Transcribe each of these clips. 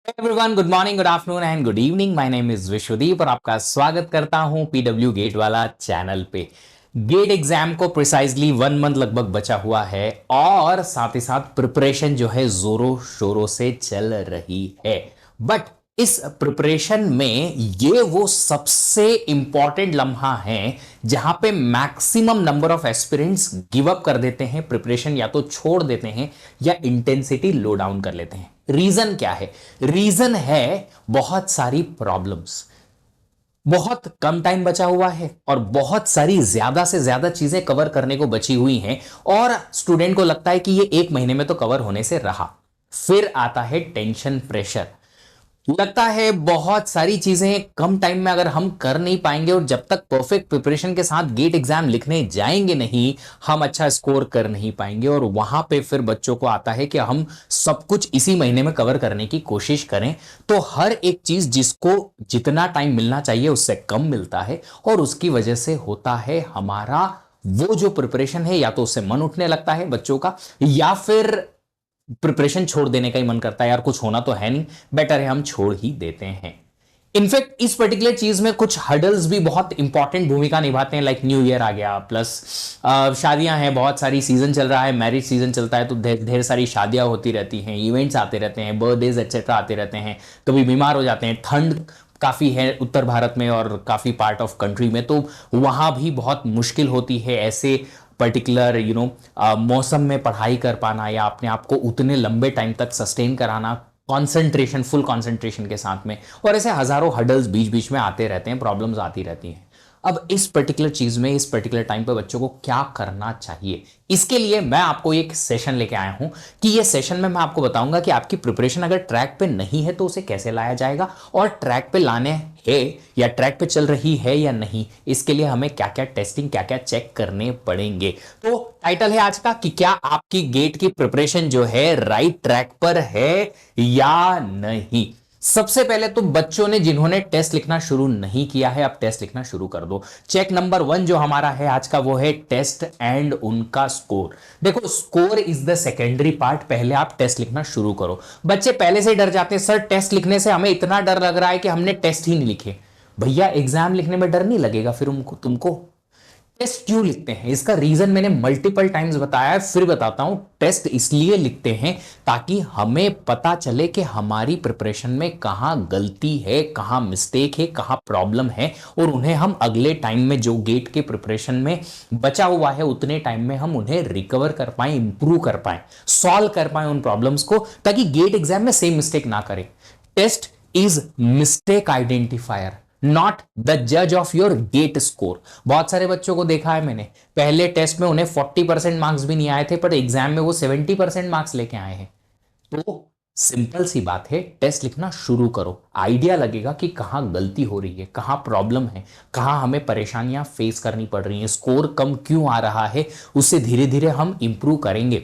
Everyone, good morning, good afternoon and good evening. My name is Vishwadeep और आपका स्वागत करता हूं पीडब्ल्यू गेट वाला चैनल पे। गेट एग्जाम को प्रिसाइजली 1 मंथ लगभग बचा हुआ है और साथ ही साथ प्रिपरेशन जो है जोरों शोरों से चल रही है। बट इस प्रिपरेशन में ये वो सबसे इंपॉर्टेंट लम्हा है जहां पे maximum number of aspirants give up कर देते हैं, प्रिपरेशन या तो छोड़ देते हैं या इंटेंसिटी लो डाउन कर लेते हैं। रीजन क्या है? रीजन है बहुत सारी प्रॉब्लम्स। बहुत कम टाइम बचा हुआ है और बहुत सारी ज्यादा से ज्यादा चीजें कवर करने को बची हुई हैं और स्टूडेंट को लगता है कि ये 1 महीने में तो कवर होने से रहा। फिर आता है टेंशन, प्रेशर। लगता है बहुत सारी चीजें कम टाइम में अगर हम कर नहीं पाएंगे और जब तक परफेक्ट प्रिपरेशन के साथ गेट एग्जाम लिखने जाएंगे नहीं, हम अच्छा स्कोर कर नहीं पाएंगे। और वहां पे फिर बच्चों को आता है कि हम सब कुछ इसी महीने में कवर करने की कोशिश करें, तो हर एक चीज जिसको जितना टाइम मिलना चाहिए उससे कम मिलता है और उसकी वजह से होता है हमारा वो जो प्रिपरेशन है, या तो उससे मन उठने लगता है बच्चों का, या फिर प्रिपरेशन छोड़ देने का ही मन करता है, यार कुछ होना तो है नहीं, बेटर है हम छोड़ ही देते हैं। इनफैक्ट इस पर्टिकुलर चीज में कुछ हर्डल्स भी बहुत इंपॉर्टेंट भूमिका निभाते हैं। लाइक न्यू ईयर आ गया, प्लस शादियां हैं, बहुत सारी सीजन चल रहा है, मैरिज सीजन चलता है, तो ढेर सारी शादियां होती रहती हैं, इवेंट्स आते रहते हैं, बर्थडेज एक्सेट्रा आते रहते हैं, कभी बीमार हो जाते हैं, ठंड काफ़ी है उत्तर भारत में और काफ़ी पार्ट ऑफ कंट्री में, तो वहाँ भी बहुत मुश्किल होती है ऐसे पर्टिकुलर मौसम में पढ़ाई कर पाना या अपने आप को उतने लंबे टाइम तक सस्टेन कराना, कॉन्सेंट्रेशन, फुल कॉन्सेंट्रेशन के साथ में। और ऐसे हजारों हर्डल्स बीच बीच में आते रहते हैं, प्रॉब्लम्स आती रहती हैं। अब इस पर्टिकुलर चीज में, इस पर्टिकुलर टाइम पे बच्चों को क्या करना चाहिए, इसके लिए मैं आपको एक सेशन लेके आया हूं कि ये सेशन में मैं आपको बताऊंगा कि आपकी प्रिपरेशन अगर ट्रैक पे नहीं है तो उसे कैसे लाया जाएगा, और ट्रैक पे लाने है या ट्रैक पे चल रही है या नहीं, इसके लिए हमें क्या क्या टेस्टिंग, क्या क्या चेक करने पड़ेंगे। तो टाइटल है आज का कि क्या आपकी गेट की प्रिपरेशन जो है राइट ट्रैक पर है या नहीं। सबसे पहले तो बच्चों ने जिन्होंने टेस्ट लिखना शुरू नहीं किया है, अब टेस्ट लिखना शुरू कर दो। चेक नंबर 1 जो हमारा है आज का, वो है टेस्ट एंड उनका स्कोर। देखो, score is the secondary part, पहले आप टेस्ट लिखना शुरू करो। बच्चे पहले से ही डर जाते हैं, सर टेस्ट लिखने से हमें इतना डर लग रहा है कि हमने टेस्ट ही नहीं लिखे। भैया, एग्जाम लिखने में डर नहीं लगेगा फिर तुमको टेस्ट क्यों लिखते हैं? इसका रीजन मैंने मल्टीपल टाइम्स बताया है, फिर बताता हूं। टेस्ट इसलिए लिखते हैं ताकि हमें पता चले कि हमारी प्रिपरेशन में कहां गलती है, कहां मिस्टेक है, कहां प्रॉब्लम है, और उन्हें हम अगले टाइम में जो गेट के प्रिपरेशन में बचा हुआ है उतने टाइम में हम उन्हें रिकवर कर पाए, इंप्रूव कर पाए, सॉल्व कर पाए उन प्रॉब्लम्स को, ताकि गेट एग्जाम में सेम मिस्टेक ना करें। Test is mistake identifier, not the जज ऑफ योर गेट स्कोर। बहुत सारे बच्चों को देखा है मैंने, पहले टेस्ट में उन्हें 40% मार्क्स भी नहीं आए थे, पर एग्जाम में वो 70% मार्क्स लेके आए हैं। तो सिंपल सी बात है, टेस्ट लिखना शुरू करो, आइडिया लगेगा कि कहां गलती हो रही है, कहां प्रॉब्लम है, कहां हमें परेशानियां फेस करनी पड़ रही हैं, स्कोर कम क्यों आ रहा है, उससे धीरे धीरे हम इंप्रूव करेंगे।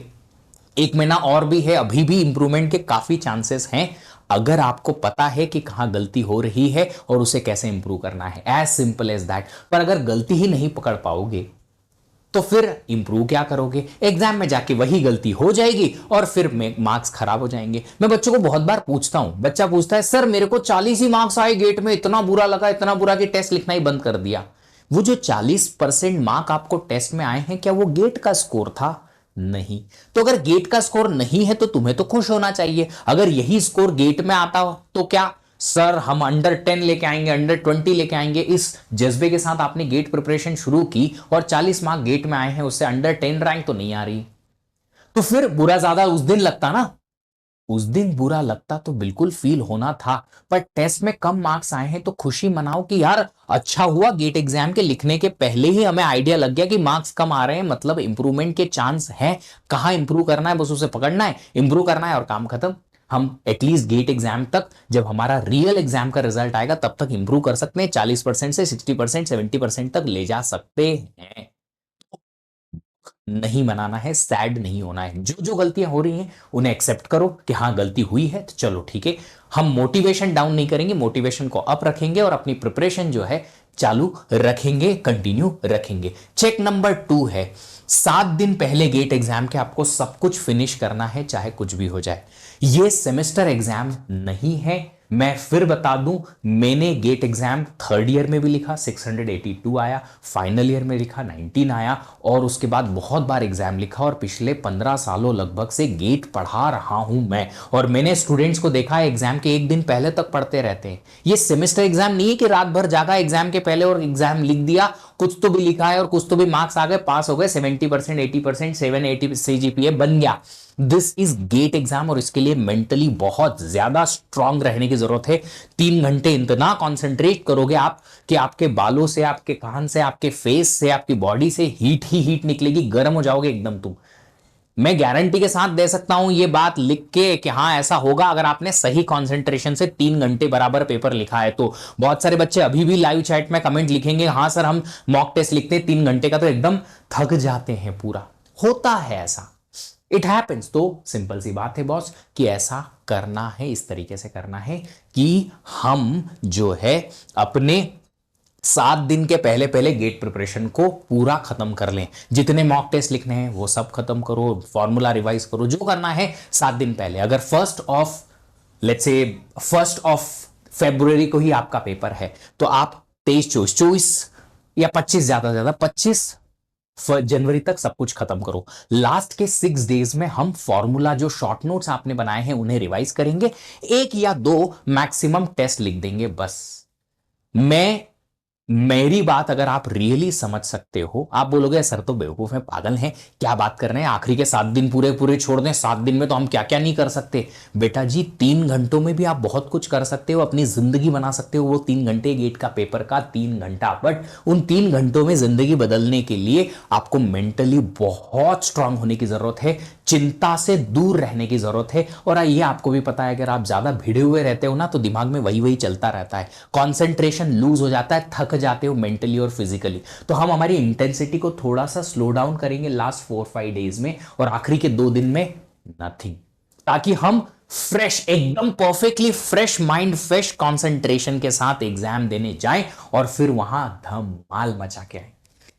1 महीना और भी है, अभी भी इंप्रूवमेंट के काफी चांसेस हैं, अगर आपको पता है कि कहां गलती हो रही है और उसे कैसे इंप्रूव करना है। As simple as that. पर अगर गलती ही नहीं पकड़ पाओगे तो फिर इंप्रूव क्या करोगे? एग्जाम में जाके वही गलती हो जाएगी और फिर मार्क्स खराब हो जाएंगे। मैं बच्चों को बहुत बार पूछता हूं, बच्चा पूछता है, सर मेरे को 40 ही मार्क्स आए गेट में, इतना बुरा लगा, इतना बुरा कि टेस्ट लिखना ही बंद कर दिया। वो जो 40% मार्क आपको टेस्ट में आए हैं, क्या वो गेट का स्कोर था? नहीं। तो अगर गेट का स्कोर नहीं है तो तुम्हें तो खुश होना चाहिए। अगर यही स्कोर गेट में आता हो तो क्या सर हम अंडर 10 लेके आएंगे, अंडर 20 लेके आएंगे, इस जज्बे के साथ आपने गेट प्रिपरेशन शुरू की और 40 मार्क गेट में आए हैं, उससे अंडर 10 रैंक तो नहीं आ रही, तो फिर बुरा ज्यादा उस दिन लगता ना। उस दिन बुरा लगता तो बिल्कुल फील होना था, पर टेस्ट में कम मार्क्स आए हैं तो खुशी मनाओ कि यार अच्छा हुआ, गेट एग्जाम के लिखने के पहले ही हमें आइडिया लग गया कि मार्क्स कम आ रहे हैं, मतलब इंप्रूवमेंट के चांस हैं। कहां इंप्रूव करना है, बस उसे पकड़ना है, इंप्रूव करना है और काम खत्म। हम एटलीस्ट गेट एग्जाम तक, जब हमारा रियल एग्जाम का रिजल्ट आएगा तब तक इंप्रूव कर सकते हैं, 40% से 60%, 70% तक ले जा सकते हैं। नहीं मनाना है, सैड नहीं होना है। जो जो गलतियां हो रही हैं उन्हें एक्सेप्ट करो कि हाँ गलती हुई है, तो चलो ठीक है। हम मोटिवेशन डाउन नहीं करेंगे, मोटिवेशन को अप रखेंगे और अपनी प्रिपरेशन जो है चालू रखेंगे, कंटिन्यू रखेंगे। चेक नंबर 2 है, 7 दिन पहले गेट एग्जाम के आपको सब कुछ फिनिश करना है, चाहे कुछ भी हो जाए। ये सेमेस्टर एग्जाम नहीं है। मैं फिर बता दूं, मैंने गेट एग्जाम थर्ड ईयर में भी लिखा 682 आया, फाइनल ईयर में लिखा 19 आया, और उसके बाद बहुत बार एग्जाम लिखा, और पिछले 15 सालों लगभग से गेट पढ़ा रहा हूं मैं। और मैंने स्टूडेंट्स को देखा है एग्जाम के एक दिन पहले तक पढ़ते रहते हैं। ये सेमेस्टर एग्जाम नहीं है कि रात भर जागा एग्जाम के पहले और एग्जाम लिख दिया, कुछ तो भी लिखा है और कुछ तो भी मार्क्स आ गए, पास हो गए, 70%, 80%, 780 CGPA बन गया। दिस इज गेट एग्जाम, और इसके लिए मेंटली बहुत ज्यादा स्ट्रांग रहने की जरूरत है। 3 घंटे इतना कॉन्सेंट्रेट करोगे आप कि आपके बालों से, आपके कान से, आपके फेस से, आपकी बॉडी से हीट ही हीट निकलेगी, गर्म हो जाओगे एकदम तुम। मैं गारंटी के साथ दे सकता हूं ये बात लिख के कि हाँ ऐसा होगा, अगर आपने सही कंसंट्रेशन से 3 घंटे बराबर पेपर लिखा है तो। बहुत सारे बच्चे अभी भी लाइव चैट में कमेंट लिखेंगे, हाँ सर हम मॉक टेस्ट लिखते हैं 3 घंटे का तो एकदम थक जाते हैं पूरा। होता है ऐसा, इट हैपेंस। तो सिंपल सी बात है बॉस कि ऐसा करना है, इस तरीके से करना है कि हम जो है अपने 7 दिन के पहले पहले गेट प्रिपरेशन को पूरा खत्म कर लें। जितने मॉक टेस्ट लिखने हैं वो सब खत्म करो, फॉर्मूला रिवाइज करो, जो करना है 7 दिन पहले। अगर 1 को ही आपका पेपर है तो आप 23, 24 या 25, ज्यादा से ज्यादा 25 जनवरी तक सब कुछ खत्म करो। लास्ट के 6 डेज में हम फॉर्मूला, जो शॉर्ट नोट्स आपने बनाए हैं उन्हें रिवाइज करेंगे, 1 या 2 मैक्सिमम टेस्ट लिख देंगे बस। मेरी बात अगर आप रियली समझ सकते हो, आप बोलोगे सर तो बेवकूफ है, पागल हैं, क्या बात कर रहे हैं, आखिरी के 7 दिन पूरे पूरे छोड़ दें, 7 दिन में तो हम क्या क्या नहीं कर सकते। बेटा जी 3 घंटों में भी आप बहुत कुछ कर सकते हो, अपनी जिंदगी बना सकते हो। वो 3 घंटे गेट का पेपर का 3 घंटा, बट उन 3 घंटों में जिंदगी बदलने के लिए आपको मेंटली बहुत स्ट्रांग होने की जरूरत है, चिंता से दूर रहने की जरूरत है। और ये आपको भी पता है, अगर आप ज्यादा भिड़े हुए रहते हो ना तो दिमाग में वही वही चलता रहता है, कॉन्सेंट्रेशन लूज हो जाता है, थक जाते हो मेंटली और फिजिकली। तो हम हमारी इंटेंसिटी को थोड़ा सा स्लो डाउन करेंगे लास्ट 4-5 डेज में, और आखिरी के 2 दिन में नथिंग, ताकि हम फ्रेश, एकदम perfectly fresh mind, fresh concentration के साथ एग्जाम देने जाएं और फिर वहां धमाल मचा के आए।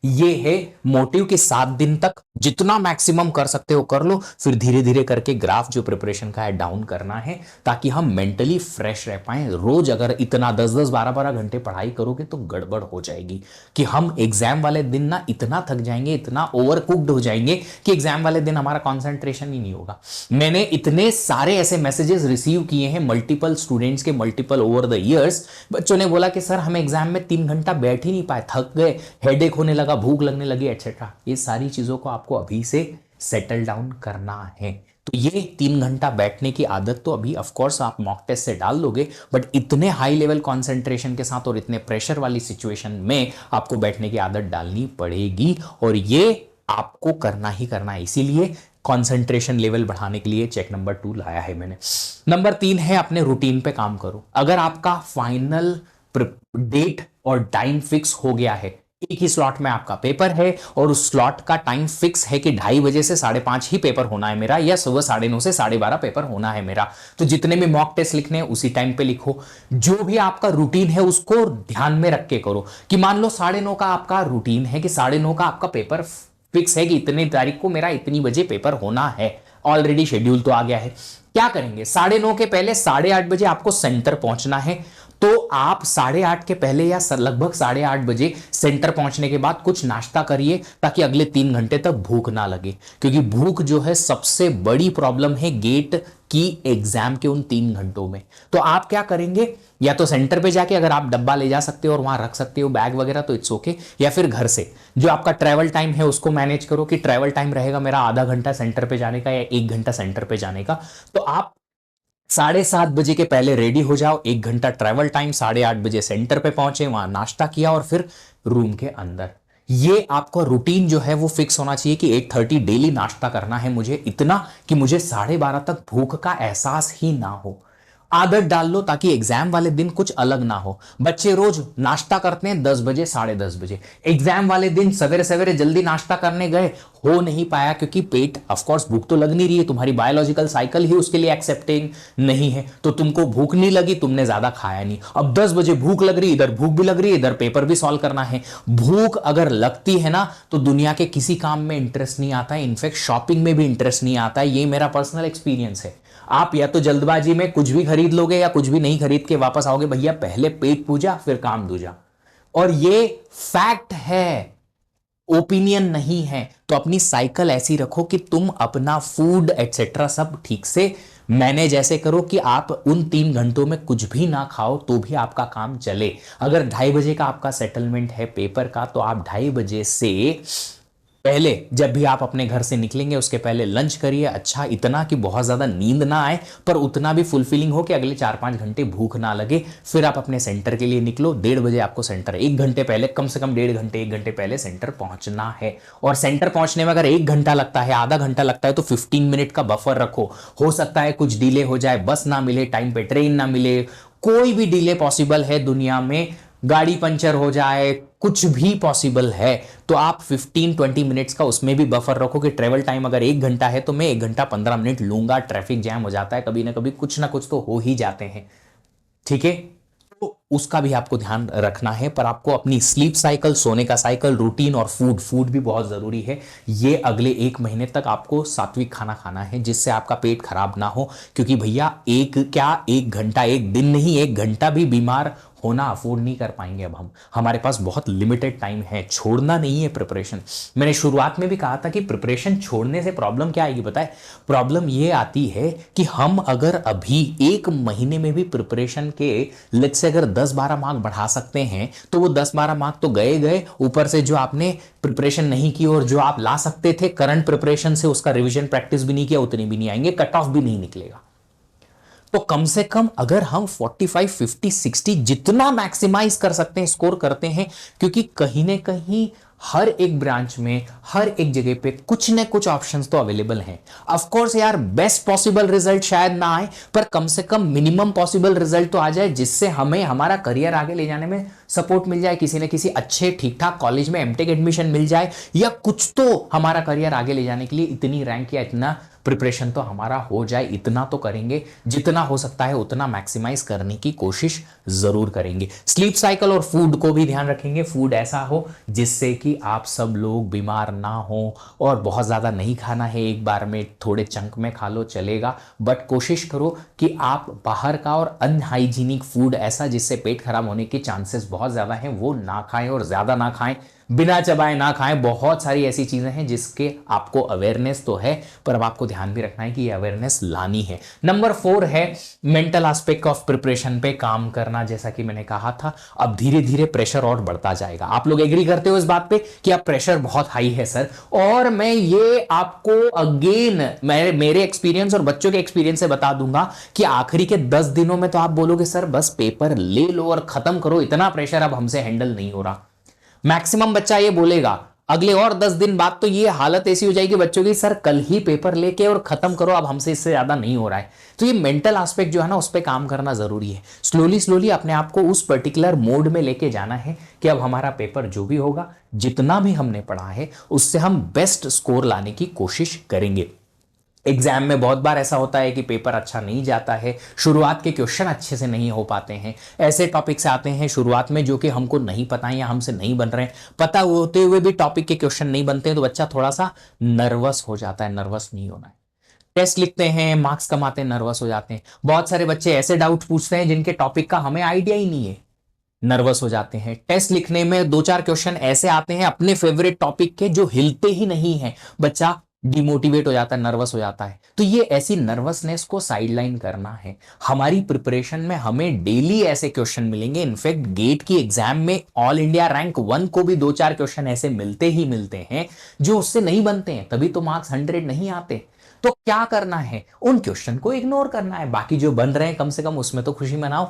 ये है मोटिव कि 7 दिन तक जितना मैक्सिमम कर सकते हो कर लो, फिर धीरे धीरे करके ग्राफ जो प्रिपरेशन का है डाउन करना है, ताकि हम मेंटली फ्रेश रह पाए। रोज अगर इतना 10-10, 12-12 घंटे पढ़ाई करोगे तो गड़बड़ हो जाएगी, कि हम एग्जाम वाले दिन ना इतना थक जाएंगे, इतना ओवर कुक्ड हो जाएंगे कि एग्जाम वाले दिन हमारा कॉन्सेंट्रेशन ही नहीं होगा। मैंने इतने सारे ऐसे मैसेजेस रिसीव किए हैं मल्टीपल स्टूडेंट्स के, मल्टीपल ओवर द ईयर्स। बच्चों ने बोला कि सर हम एग्जाम में 3 घंटा बैठ ही नहीं पाए, थक गए, हेडेक होने लगा, भूख लगने लगी, एटसेट्रा। ये सारी चीजों को आपको अभी से सेटल डाउन करना है। तो ये 3 घंटा बैठने की आदत तो अभी ऑफ कोर्स आप मॉक टेस्ट से डाल दोगे, बट इतने हाई लेवल कंसंट्रेशन के साथ और इतने प्रेशर वाली सिचुएशन में आपको बैठने की आदत डालनी पड़ेगी, और ये आपको करना ही करना है। इसीलिए कंसंट्रेशन लेवल बढ़ाने के लिए चेक नंबर 2 लाया है मैंने। नंबर 3 है अपने रूटीन पे काम करो। अगर आपका फाइनल डेट और टाइम फिक्स हो गया है, एक ही स्लॉट में आपका पेपर है और उस स्लॉट का टाइम फिक्स है कि 2:30 बजे से 5:30 ही पेपर होना है मेरा, या सुबह 9:30 से 12:30 पेपर होना है मेरा, तो जितने भी मॉक टेस्ट लिखने हैं उसी टाइम पे लिखो। जो भी आपका रूटीन है उसको ध्यान में रख के करो, कि मान लो 9:30 का आपका रूटीन है, कि 9:30 का आपका पेपर फिक्स है कि इतनी तारीख को मेरा इतनी बजे पेपर होना है, ऑलरेडी शेड्यूल तो आ गया है। क्या करेंगे, 9:30 के पहले 8:30 बजे आपको सेंटर पहुंचना है, तो आप 8:30 के पहले या लगभग 8:30 बजे सेंटर पहुंचने के बाद कुछ नाश्ता करिए, ताकि अगले 3 घंटे तक भूख ना लगे। क्योंकि भूख जो है सबसे बड़ी प्रॉब्लम है गेट की एग्जाम के उन 3 घंटों में। तो आप क्या करेंगे, या तो सेंटर पे जाके अगर आप डब्बा ले जा सकते हो और वहां रख सकते हो बैग वगैरह तो इट्स ओके, या फिर घर से जो आपका ट्रैवल टाइम है उसको मैनेज करो, कि ट्रैवल टाइम रहेगा मेरा आधा घंटा सेंटर पे जाने का या 1 घंटा सेंटर पे जाने का, तो आप 7:30 बजे के पहले रेडी हो जाओ, 1 घंटा ट्रैवल टाइम, 8:30 बजे सेंटर पे पहुंचे, वहां नाश्ता किया और फिर रूम के अंदर। ये आपका रूटीन जो है वो फिक्स होना चाहिए कि 8:30 डेली नाश्ता करना है मुझे, इतना कि मुझे 12:30 तक भूख का एहसास ही ना हो। आदत डाल लो ताकि एग्जाम वाले दिन कुछ अलग ना हो। बच्चे रोज नाश्ता करते हैं 10 बजे, 10:30 बजे, एग्जाम वाले दिन सवेरे सवेरे जल्दी नाश्ता करने गए, हो नहीं पाया, क्योंकि पेट ऑफ कोर्स भूख तो लग नहीं रही है, तुम्हारी बायोलॉजिकल साइकिल ही उसके लिए एक्सेप्टिंग नहीं है, तो तुमको भूख नहीं लगी, तुमने ज्यादा खाया नहीं। अब 10 बजे भूख लग रही, इधर भूख भी लग रही है, इधर पेपर भी सॉल्व करना है। भूख अगर लगती है ना तो दुनिया के किसी काम में इंटरेस्ट नहीं आता है, इनफैक्ट शॉपिंग में भी इंटरेस्ट नहीं आता है। ये मेरा पर्सनल एक्सपीरियंस है। आप या तो जल्दबाजी में कुछ भी खरीद लोगे या कुछ भी नहीं खरीद के वापस आओगे। भैया पहले पेट पूजा फिर काम दूजा, और ये फैक्ट है, ओपिनियन नहीं है। तो अपनी साइकिल ऐसी रखो कि तुम अपना फूड एटसेट्रा सब ठीक से मैनेज ऐसे करो कि आप उन 3 घंटों में कुछ भी ना खाओ तो भी आपका काम चले। अगर 2:30 बजे का आपका सेटलमेंट है पेपर का, तो आप 2:30 बजे से पहले जब भी आप अपने घर से निकलेंगे उसके पहले लंच करिए, अच्छा इतना कि बहुत ज्यादा नींद ना आए पर उतना भी फुलफिलिंग हो कि अगले 4-5 घंटे भूख ना लगे। फिर आप अपने सेंटर के लिए निकलो। 1:30 बजे आपको सेंटर, 1 घंटे पहले, कम से कम 1.5 घंटे 1 घंटे पहले सेंटर पहुंचना है। और सेंटर पहुंचने में अगर 1 घंटा लगता है, आधा घंटा लगता है, तो 15 मिनट का बफर रखो। हो सकता है कुछ डिले हो जाए, बस ना मिले टाइम पे, ट्रेन ना मिले, कोई भी डिले पॉसिबल है दुनिया में, गाड़ी पंचर हो जाए, कुछ भी पॉसिबल है। तो आप 15-20 मिनट्स का उसमें भी बफर रखो कि ट्रेवल टाइम अगर 1 घंटा है तो मैं 1 घंटा 15 मिनट लूंगा। ट्रैफिक जैम हो जाता है कभी ना कभी, कुछ ना कुछ तो हो ही जाते हैं, ठीक है। तो उसका भी आपको ध्यान रखना है। पर आपको अपनी स्लीप साइकिल, सोने का साइकिल, रूटीन और फूड भी बहुत जरूरी है। ये अगले 1 महीने तक आपको सात्विक खाना खाना है जिससे आपका पेट खराब ना हो। क्योंकि भैया एक क्या 1 घंटा, एक दिन नहीं 1 घंटा भी बीमार होना अफोर्ड नहीं कर पाएंगे अब हम। हमारे पास बहुत लिमिटेड टाइम है, छोड़ना नहीं है प्रिपरेशन। मैंने शुरुआत में भी कहा था कि प्रिपरेशन छोड़ने से प्रॉब्लम क्या आएगी पता है? प्रॉब्लम ये आती है कि हम अगर अभी 1 महीने में भी प्रिपरेशन के लेट्स से अगर 10-12 मार्क बढ़ा सकते हैं तो वो 10-12 मार्क तो गए गए, ऊपर से जो आपने प्रिपरेशन नहीं की और जो आप ला सकते थे करंट प्रिपरेशन से, उसका रिवीजन प्रैक्टिस भी नहीं किया, उतनी भी नहीं आएंगे, कट ऑफ भी नहीं निकलेगा। तो कम से कम अगर हम 45, 50, 60 जितना मैक्सिमाइज कर सकते हैं स्कोर करते हैं। क्योंकि कहीं ना कहीं हर एक ब्रांच में, हर एक जगह पे कुछ ना कुछ ऑप्शंस तो अवेलेबल हैं। ऑफ कोर्स यार बेस्ट पॉसिबल रिजल्ट शायद ना आए, पर कम से कम मिनिमम पॉसिबल रिजल्ट तो आ जाए जिससे हमें हमारा करियर आगे ले जाने में सपोर्ट मिल जाए। किसी न किसी अच्छे ठीक ठाक कॉलेज में एमटेक एडमिशन मिल जाए, या कुछ तो हमारा करियर आगे ले जाने के लिए इतनी रैंक या इतना प्रिपरेशन तो हमारा हो जाए। इतना तो करेंगे, जितना हो सकता है उतना मैक्सिमाइज करने की कोशिश जरूर करेंगे। स्लीप साइकिल और फूड को भी ध्यान रखेंगे। फूड ऐसा हो जिससे कि आप सब लोग बीमार ना हो, और बहुत ज्यादा नहीं खाना है, एक बार में थोड़े चंक में खा लो चलेगा, बट कोशिश करो कि आप बाहर का और अनहाइजीनिक फूड ऐसा जिससे पेट खराब होने के चांसेस बहुत ज्यादा हैं वो ना खाएं, और ज्यादा ना खाएं, बिना चबाए ना खाएं। बहुत सारी ऐसी चीजें हैं जिसके आपको अवेयरनेस तो है, पर अब आपको ध्यान भी रखना है कि ये अवेयरनेस लानी है। नंबर 4 है मेंटल एस्पेक्ट ऑफ प्रिपरेशन पे काम करना। जैसा कि मैंने कहा था, अब धीरे धीरे प्रेशर और बढ़ता जाएगा। आप लोग एग्री करते हो इस बात पे कि अब प्रेशर बहुत हाई है सर? और मैं ये आपको अगेन मेरे एक्सपीरियंस और बच्चों के एक्सपीरियंस से बता दूंगा कि आखिरी के 10 दिनों में तो आप बोलोगे सर बस पेपर ले लो और खत्म करो, इतना प्रेशर अब हमसे हैंडल नहीं हो रहा। मैक्सिमम बच्चा ये बोलेगा। अगले और 10 दिन बाद तो ये हालत ऐसी हो जाएगी बच्चों की, सर कल ही पेपर लेके और खत्म करो, अब हमसे इससे ज्यादा नहीं हो रहा है। तो ये मेंटल एस्पेक्ट जो है ना, उस पर काम करना जरूरी है। स्लोली स्लोली अपने आप को उस पर्टिकुलर मोड में लेके जाना है कि अब हमारा पेपर जो भी होगा, जितना भी हमने पढ़ा है उससे हम बेस्ट स्कोर लाने की कोशिश करेंगे। एग्जाम में बहुत बार ऐसा होता है कि पेपर अच्छा नहीं जाता है, शुरुआत के क्वेश्चन अच्छे से नहीं हो पाते हैं, ऐसे टॉपिक्स आते हैं शुरुआत में जो कि हमको नहीं पता है या हमसे नहीं बन रहे हैं, पता होते हुए भी टॉपिक के क्वेश्चन नहीं बनते हैं, तो बच्चा थोड़ा सा नर्वस हो जाता है। नर्वस नहीं होना है। टेस्ट लिखते हैं, मार्क्स कमाते हैं, नर्वस हो जाते हैं। बहुत सारे बच्चे ऐसे डाउट पूछते हैं जिनके टॉपिक का हमें आइडिया ही नहीं है, नर्वस हो जाते हैं। टेस्ट लिखने में 2-4 क्वेश्चन ऐसे आते हैं अपने फेवरेट टॉपिक के जो हिलते ही नहीं है, बच्चा डिमोटिवेट हो जाता है, नर्वस हो जाता है। तो ये ऐसी नर्वसनेस को साइडलाइन करना है। हमारी प्रिपरेशन में हमें डेली ऐसे क्वेश्चन मिलेंगे। इनफैक्ट गेट की एग्जाम में ऑल इंडिया रैंक 1 को भी 2-4 क्वेश्चन ऐसे मिलते ही मिलते हैं जो उससे नहीं बनते हैं, तभी तो मार्क्स 100 नहीं आते। तो क्या करना है? उन क्वेश्चन को इग्नोर करना है। बाकी जो बन रहे हैं कम से कम उसमें तो खुशी मनाओ,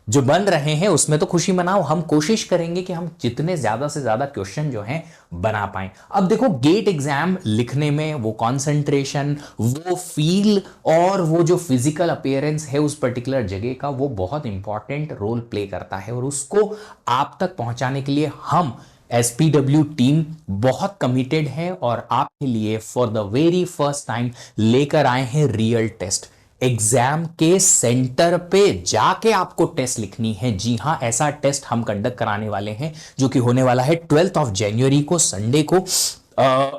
जो बन रहे हैं उसमें तो खुशी मनाओ। हम कोशिश करेंगे कि हम जितने ज्यादा से ज्यादा क्वेश्चन जो हैं बना पाएं। अब देखो गेट एग्जाम लिखने में वो कंसंट्रेशन, वो फील और वो जो फिजिकल अपीयरेंस है उस पर्टिकुलर जगह का, वो बहुत इंपॉर्टेंट रोल प्ले करता है। और उसको आप तक पहुंचाने के लिए हम एसपीडब्ल्यू टीम बहुत कमिटेड है और आपके लिए for the very first time लेकर आए हैं रियल टेस्ट। एग्जाम के सेंटर पे जाके आपको टेस्ट लिखनी है। जी हां, ऐसा टेस्ट हम कंडक्ट कराने वाले हैं जो कि होने वाला है 12 जनवरी को, संडे को।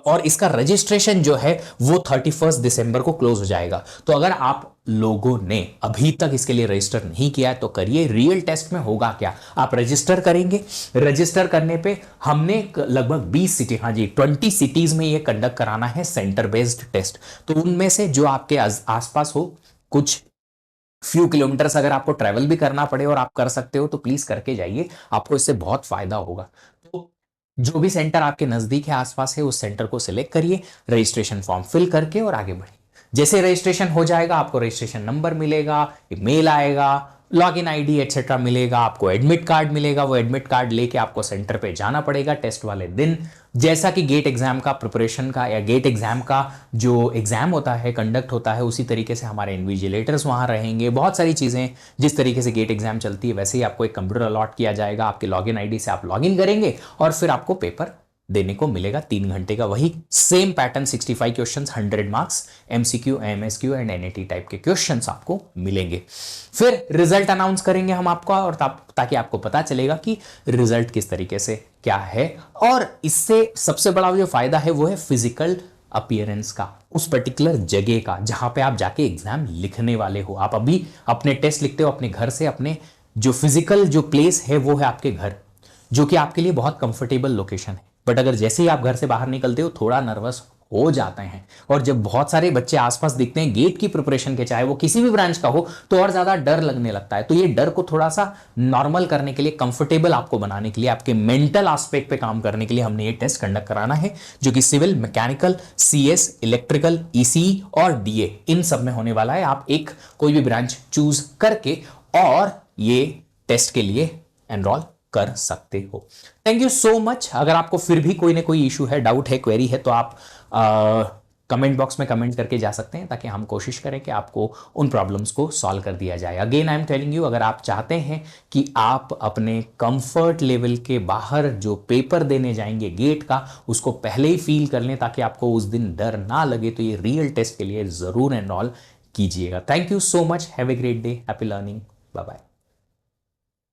और इसका रजिस्ट्रेशन जो है वो 31 दिसंबर को क्लोज हो जाएगा। तो अगर आप लोगों ने अभी तक इसके लिए रजिस्टर नहीं किया है तो करिए। रियल टेस्ट में होगा क्या, आप रजिस्टर करेंगे, रजिस्टर करने पे हमने लगभग 20 सिटी, हाँ जी 20 सिटीज में ये कंडक्ट कराना है सेंटर बेस्ड टेस्ट। तो उनमें से जो आपके आसपास हो, कुछ फ्यू किलोमीटर्स अगर आपको ट्रैवल भी करना पड़े और आप कर सकते हो तो प्लीज करके जाइए, आपको इससे बहुत फायदा होगा। तो जो भी सेंटर आपके नजदीक है, आसपास है, उस सेंटर को सिलेक्ट करिए, रजिस्ट्रेशन फॉर्म फिल करके और आगे बढ़िए। जैसे रजिस्ट्रेशन हो जाएगा आपको रजिस्ट्रेशन नंबर मिलेगा, मेल आएगा, लॉगिन आईडी एटसेट्रा मिलेगा, आपको एडमिट कार्ड मिलेगा। वो एडमिट कार्ड लेके आपको सेंटर पे जाना पड़ेगा टेस्ट वाले दिन। जैसा कि गेट एग्जाम का प्रिपरेशन का या गेट एग्जाम का जो एग्जाम होता है, कंडक्ट होता है, उसी तरीके से हमारे इन्विजिलेटर्स वहां रहेंगे। बहुत सारी चीजें, जिस तरीके से गेट एग्जाम चलती है वैसे ही आपको एक कंप्यूटर अलॉट किया जाएगा, आपके लॉगिन आईडी से आप लॉगिन करेंगे और फिर आपको पेपर देने को मिलेगा 3 घंटे का। वही same pattern 65 questions, 100 marks, MCQ, MSQ and NET type के क्वेश्चंस आपको मिलेंगे। फिर रिजल्ट अनाउंस करेंगे हम आपका, और ताकि आपको पता चलेगा कि रिजल्ट किस तरीके से क्या है। और इससे सबसे बड़ा जो फायदा है वो है फिजिकल अपीयरेंस का, उस पर्टिकुलर जगह का जहां पे आप जाके एग्जाम लिखने वाले हो। आप अभी अपने टेस्ट लिखते हो अपने घर से, अपने जो फिजिकल जो प्लेस है वो है आपके घर, जो कि आपके लिए बहुत कंफर्टेबल लोकेशन है। बट अगर जैसे ही आप घर से बाहर निकलते हो थोड़ा नर्वस हो जाते हैं, और जब बहुत सारे बच्चे आसपास दिखते हैं गेट की प्रिपरेशन के, चाहे वो किसी भी ब्रांच का हो, तो और ज्यादा डर लगने लगता है। तो ये डर को थोड़ा सा नॉर्मल करने के लिए, कंफर्टेबल आपको बनाने के लिए, आपके मेंटल एस्पेक्ट पे काम करने के लिए हमने ये टेस्ट कंडक्ट कराना है, जो कि civil, mechanical, CS, electrical, ECE और डीए इन सब में होने वाला है। आप एक कोई भी ब्रांच चूज करके और ये टेस्ट के लिए एनरोल कर सकते हो। Thank you so much. अगर आपको फिर भी कोई ना कोई इशू है, डाउट है, क्वेरी है, तो आप कमेंट बॉक्स में कमेंट करके जा सकते हैं, ताकि हम कोशिश करें कि आपको उन प्रॉब्लम्स को सॉल्व कर दिया जाए। Again I am telling you, अगर आप चाहते हैं कि आप अपने कंफर्ट लेवल के बाहर जो पेपर देने जाएंगे गेट का, उसको पहले ही फील कर लें ताकि आपको उस दिन डर ना लगे, तो ये रियल टेस्ट के लिए जरूर एनरोल कीजिएगा। Thank you so much, have a great day, happy learning, bye bye.